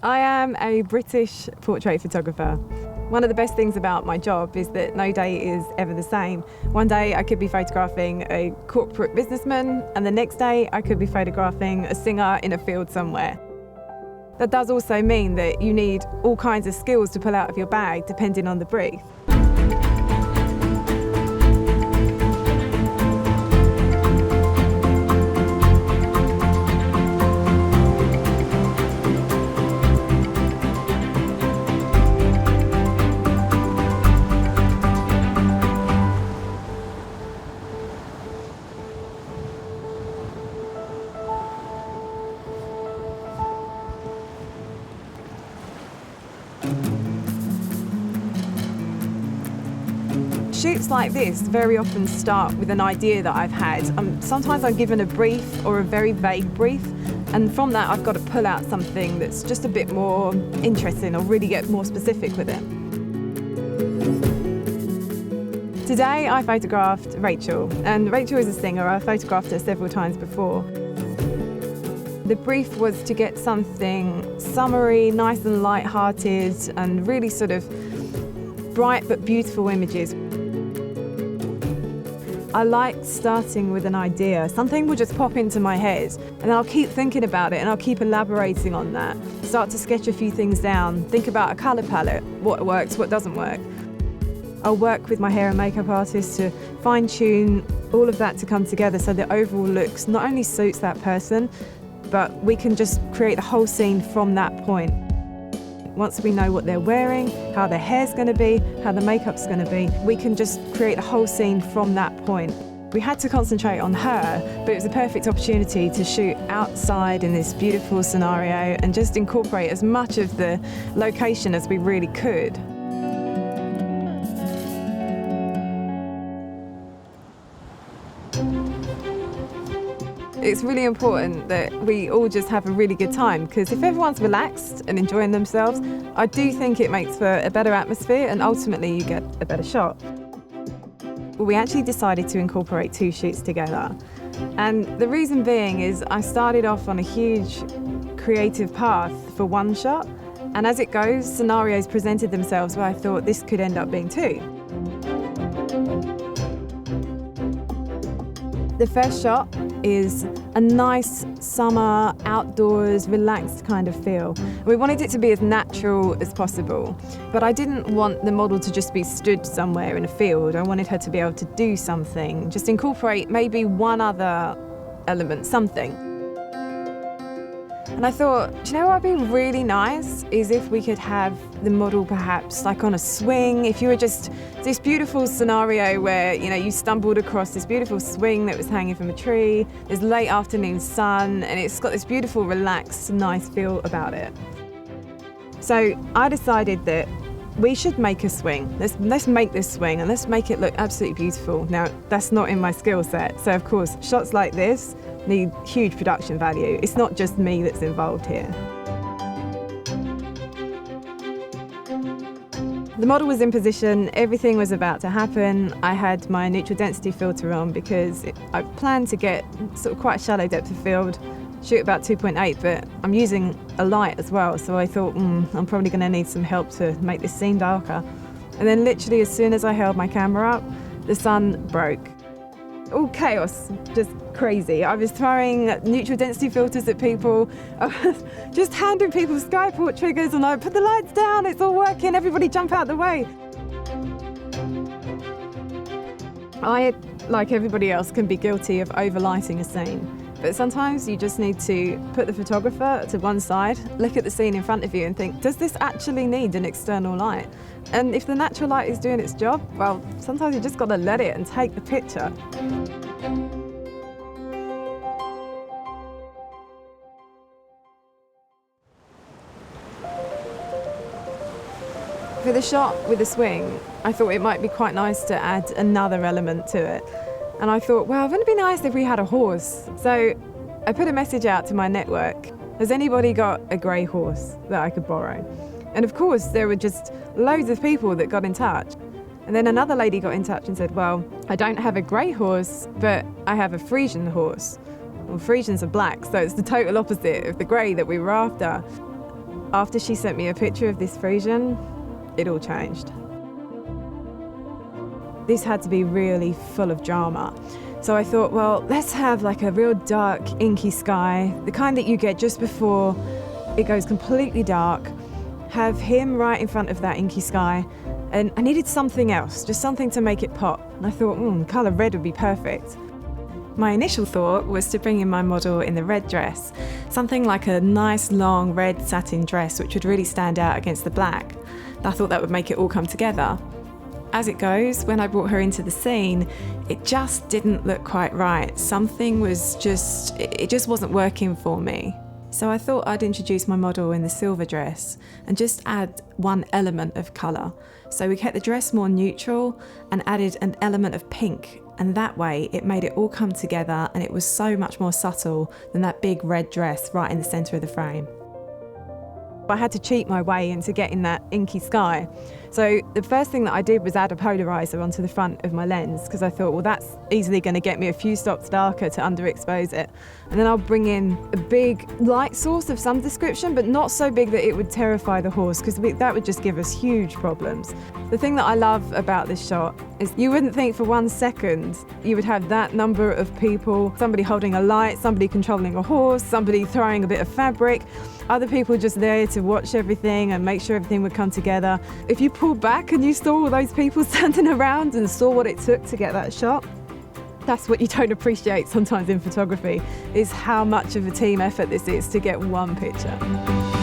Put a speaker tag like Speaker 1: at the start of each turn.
Speaker 1: I am a British portrait photographer. One of the best things about my job is that no day is ever the same. One day I could be photographing a corporate businessman, and the next day I could be photographing a singer in a field somewhere. That does also mean that you need all kinds of skills to pull out of your bag depending on the brief. Shoots like this very often start with an idea that I've had. Sometimes I'm given a brief or a very vague brief, and from that I've got to pull out something that's just a bit more interesting or really get more specific with it. Today I photographed Rachel, and Rachel is a singer. I photographed her several times before. The brief was to get something summery, nice and light-hearted, and really sort of bright but beautiful images. I like starting with an idea. Something will just pop into my head, and I'll keep thinking about it and I'll keep elaborating on that. Start to sketch a few things down, think about a colour palette, what works, what doesn't work. I'll work with my hair and makeup artist to fine-tune all of that to come together so the overall looks not only suits that person, but we can just create the whole scene from that point. Once we know what they're wearing, how their hair's going to be, how the makeup's going to be, we can just create the whole scene from that point. We had to concentrate on her, but it was a perfect opportunity to shoot outside in this beautiful scenario and just incorporate as much of the location as we really could. It's really important that we all just have a really good time, because if everyone's relaxed and enjoying themselves, I do think it makes for a better atmosphere and ultimately you get a better shot. We actually decided to incorporate two shoots together. And the reason being is I started off on a huge creative path for one shot, and as it goes, scenarios presented themselves where I thought this could end up being two. The first shot is a nice summer, outdoors, relaxed kind of feel. We wanted it to be as natural as possible, but I didn't want the model to just be stood somewhere in a field. I wanted her to be able to do something, just incorporate maybe one other element, something. And I thought, do you know what would be really nice is if we could have the model perhaps like on a swing. If you were just this beautiful scenario where, you stumbled across this beautiful swing that was hanging from a tree, there's late afternoon sun, and it's got this beautiful, relaxed, nice feel about it. So I decided that we should make a swing. Let's make this swing and let's make it look absolutely beautiful. Now, that's not in my skill set. So of course, shots like this need huge production value. It's not just me that's involved here. The model was in position, everything was about to happen. I had my neutral density filter on because I planned to get sort of quite a shallow depth of field, shoot about 2.8, but I'm using a light as well, so I thought, I'm probably going to need some help to make this scene darker. And then literally as soon as I held my camera up, the sun broke. All chaos, just crazy. I was throwing neutral density filters at people. I was just handing people Skyport triggers and I put the lights down, it's all working, everybody jump out the way. I, like everybody else, can be guilty of overlighting a scene. But sometimes you just need to put the photographer to one side, look at the scene in front of you and think, does this actually need an external light? And if the natural light is doing its job, well, sometimes you just got to let it and take the picture. For the shot with the swing, I thought it might be quite nice to add another element to it. And I thought, well, wouldn't it be nice if we had a horse? So I put a message out to my network. Has anybody got a grey horse that I could borrow? And of course, there were just loads of people that got in touch. And then another lady got in touch and said, well, I don't have a grey horse, but I have a Frisian horse. Well, Frisians are black, so it's the total opposite of the grey that we were after. After she sent me a picture of this Frisian, it all changed. This had to be really full of drama. So I thought, well, let's have like a real dark, inky sky, the kind that you get just before it goes completely dark. Have him right in front of that inky sky. And I needed something else, just something to make it pop. And I thought, colour red would be perfect. My initial thought was to bring in my model in the red dress, something like a nice long red satin dress which would really stand out against the black. I thought that would make it all come together. As it goes, when I brought her into the scene, it just didn't look quite right. Something was it just wasn't working for me. So I thought I'd introduce my model in the silver dress and just add one element of colour. So we kept the dress more neutral and added an element of pink, and that way it made it all come together, and it was so much more subtle than that big red dress right in the centre of the frame. I had to cheat my way into getting that inky sky. So the first thing that I did was add a polarizer onto the front of my lens, because I thought, well, that's easily going to get me a few stops darker to underexpose it. And then I'll bring in a big light source of some description, but not so big that it would terrify the horse, because that would just give us huge problems. The thing that I love about this shot is you wouldn't think for 1 second you would have that number of people, somebody holding a light, somebody controlling a horse, somebody throwing a bit of fabric, other people just there to watch everything and make sure everything would come together. If you pulled back and you saw all those people standing around and saw what it took to get that shot, that's what you don't appreciate sometimes in photography, is how much of a team effort this is to get one picture.